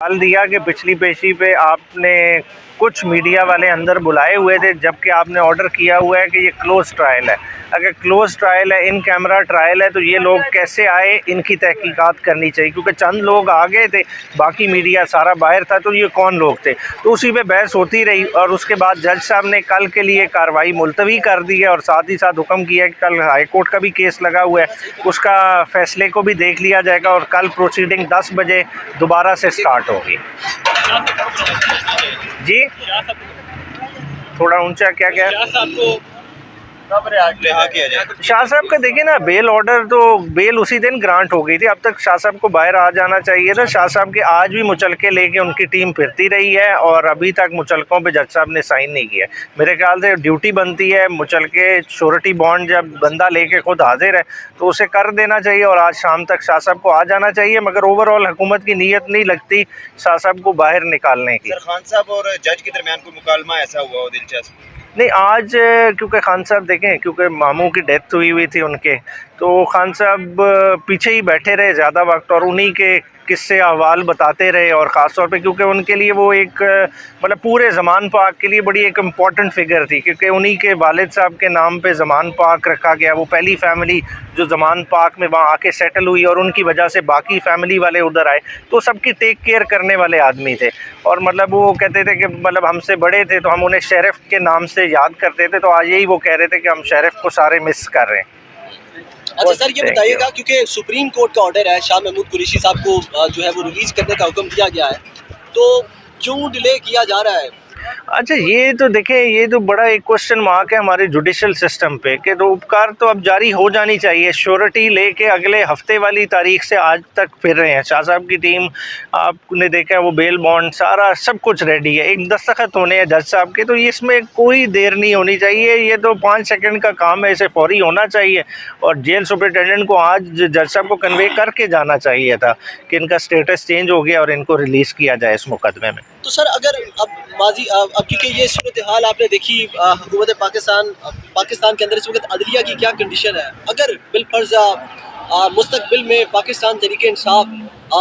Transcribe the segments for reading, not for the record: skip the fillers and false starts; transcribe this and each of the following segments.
डाल दिया कि पिछली पेशी पे आपने कुछ मीडिया वाले अंदर बुलाए हुए थे, जबकि आपने ऑर्डर किया हुआ है कि ये क्लोज ट्रायल है। अगर क्लोज ट्रायल है, इन कैमरा ट्रायल है, तो ये लोग कैसे आए, इनकी तहकीकात करनी चाहिए, क्योंकि चंद लोग आ गए थे, बाकी मीडिया सारा बाहर था। तो ये कौन लोग थे? तो उसी पे बहस होती रही और उसके बाद जज साहब ने कल के लिए कार्रवाई मुलतवी कर दी है और साथ ही साथ हुक्म किया कि कल हाई कोर्ट का भी केस लगा हुआ है, उसका फैसले को भी देख लिया जाएगा और कल प्रोसीडिंग 10 बजे दोबारा से स्टार्ट होगी। जी थोड़ा ऊंचा क्या क्या शाह साहब का देखिए ना, बेल ऑर्डर तो बेल उसी दिन ग्रांट हो गई थी। अब तक शाह साहब को बाहर आ जाना चाहिए था। शाह साहब के आज भी मुचलके लेके उनकी टीम फिरती रही है और अभी तक मुचलकों पे जज साहब ने साइन नहीं किया। मेरे ख्याल से ड्यूटी बनती है, मुचलके श्योरिटी बॉन्ड जब बंदा लेके खुद हाजिर है तो उसे कर देना चाहिए और आज शाम तक शाह साहब को आ जाना चाहिए। मगर ओवरऑल हुकूमत की नीयत नहीं लगती शाह साहब को बाहर निकालने की। सर, खान साहब और जज के दरमियान कोई मुकालमा ऐसा हुआ हो दिलचस्प? नहीं, आज क्योंकि खान साहब देखें, क्योंकि मामू की डेथ हुई थी उनके, तो खान साहब पीछे ही बैठे रहे ज़्यादा वक्त और उन्हीं के किस्से अहवाल बताते रहे। और ख़ास तौर पे क्योंकि उनके लिए वो एक मतलब पूरे ज़मान पाक के लिए बड़ी एक इम्पॉर्टेंट फ़िगर थी, क्योंकि उन्हीं के वालिद साहब के नाम पे ज़मान पाक रखा गया। वो पहली फैमिली जो ज़मान पाक में वहाँ आके सेटल हुई और उनकी वजह से बाकी फैमिली वाले उधर आए, तो सबकी टेक केयर करने वाले आदमी थे। और मतलब वो कहते थे कि मतलब हमसे बड़े थे तो हम उन्हें शेरिफ के नाम से याद करते थे। तो आज यही वो कह रहे थे कि हम शेरिफ को सारे मिस कर रहे हैं। अच्छा सर, ये बताइएगा, क्योंकि सुप्रीम कोर्ट का ऑर्डर है, शाह महमूद कुरैशी साहब को जो है वो रिलीज करने का हुक्म दिया गया है, तो क्यों डिले किया जा रहा है? अच्छा, ये तो देखें, ये तो बड़ा एक क्वेश्चन मार्क है हमारे जुडिशल सिस्टम पे कि उपकार तो अब जारी हो जानी चाहिए। श्योरिटी लेके अगले हफ्ते वाली तारीख से आज तक फिर रहे हैं। शाह साहब की टीम, आपने देखा वो बेल बॉन्ड सारा सब कुछ रेडी है, एक दस्तखत होने हैं जज साहब के। तो इसमें कोई देर नहीं होनी चाहिए, ये तो 5 सेकंड का काम है, इसे फौरी होना चाहिए। और जेल सुपरिटेंडेंट को आज जज साहब को कन्वे करके जाना चाहिए था कि इनका स्टेटस चेंज हो गया और इनको रिलीज़ किया जाए इस मुकदमे में। तो सर, अगर अब क्योंकि ये सूरत हाल आपने देखी, हुकूमत पाकिस्तान के अंदर इस वक्त अदलिया की क्या कंडीशन है, अगर बिलफर्ज मुस्तकबिल में पाकिस्तान तहरीक इंसाफ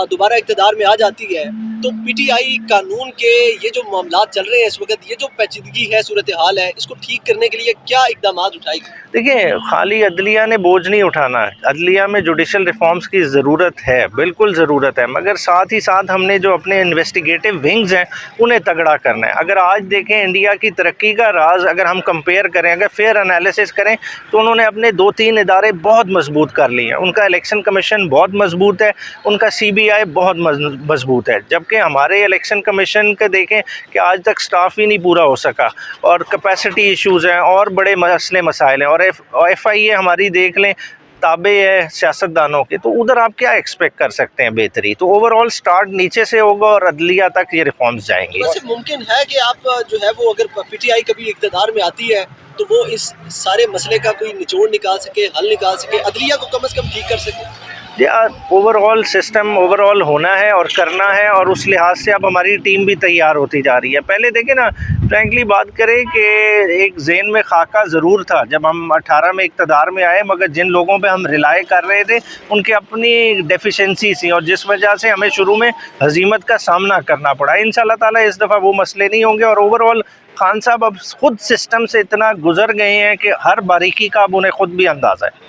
दोबारा इक़्तिदार में आ जाती है, तो पीटीआई कानून के ये जो मामलात चल रहे हैं इस वक्त, ये जो पेचीदगी है, सूरत हाल है, इसको ठीक करने के लिए क्या इकदाम उठाएगी? देखिए, खाली अदलिया ने बोझ नहीं उठाना है, अदलिया में जुडिशल रिफॉर्म्स की ज़रूरत है, बिल्कुल ज़रूरत है। मगर साथ ही साथ हमने जो अपने इन्वेस्टिगेटिव विंग्स हैं उन्हें तगड़ा करना है। अगर आज देखें इंडिया की तरक्की का राज, अगर हम कंपेयर करें, अगर फेयर एनालिसिस करें, तो उन्होंने अपने 2-3 इदारे बहुत मजबूत कर लिए हैं। उनका इलेक्शन कमीशन बहुत मजबूत है, उनका CBI बहुत मजबूत है। जबकि हमारे इलेक्शन कमीशन के देखें कि आज तक स्टाफ ही नहीं पूरा हो सका और कैपेसिटी इश्यूज़ हैं और बड़े मसले मसाइल हैं। और FIA हमारी देख लें, ताबे है सियासतदानों के, तो उधर आप क्या एक्सपेक्ट कर सकते हैं बेहतरी? तो ओवरऑल स्टार्ट नीचे से होगा और अदलिया तक ये रिफॉर्म्स जाएंगे। वैसे मुमकिन है कि आप जो है वो, अगर PTI कभी इक़्तिदार में आती है तो वो इस सारे मसले का कोई निचोड़ निकाल सके, हल निकाल सके, अदलिया को कम से कम ठीक कर सके? ओवरऑल सिस्टम ओवरऑल होना है और करना है, और उस लिहाज से अब हमारी टीम भी तैयार होती जा रही है। पहले देखें ना, फ्रैंकली बात करें कि एक ज़हन में खाका ज़रूर था जब हम 18 में इक़्तिदार में आए, मगर जिन लोगों पे हम रिलाई कर रहे थे उनकी अपनी डेफिशिएंसी थी और जिस वजह से हमें शुरू में हजीमत का सामना करना पड़ा। इंशाल्लाह ताला इस दफ़ा वो मसले नहीं होंगे। और ओवरऑल खान साहब अब खुद सिस्टम से इतना गुजर गए हैं कि हर बारीकी का अब उन्हें खुद भी अंदाज़ा है।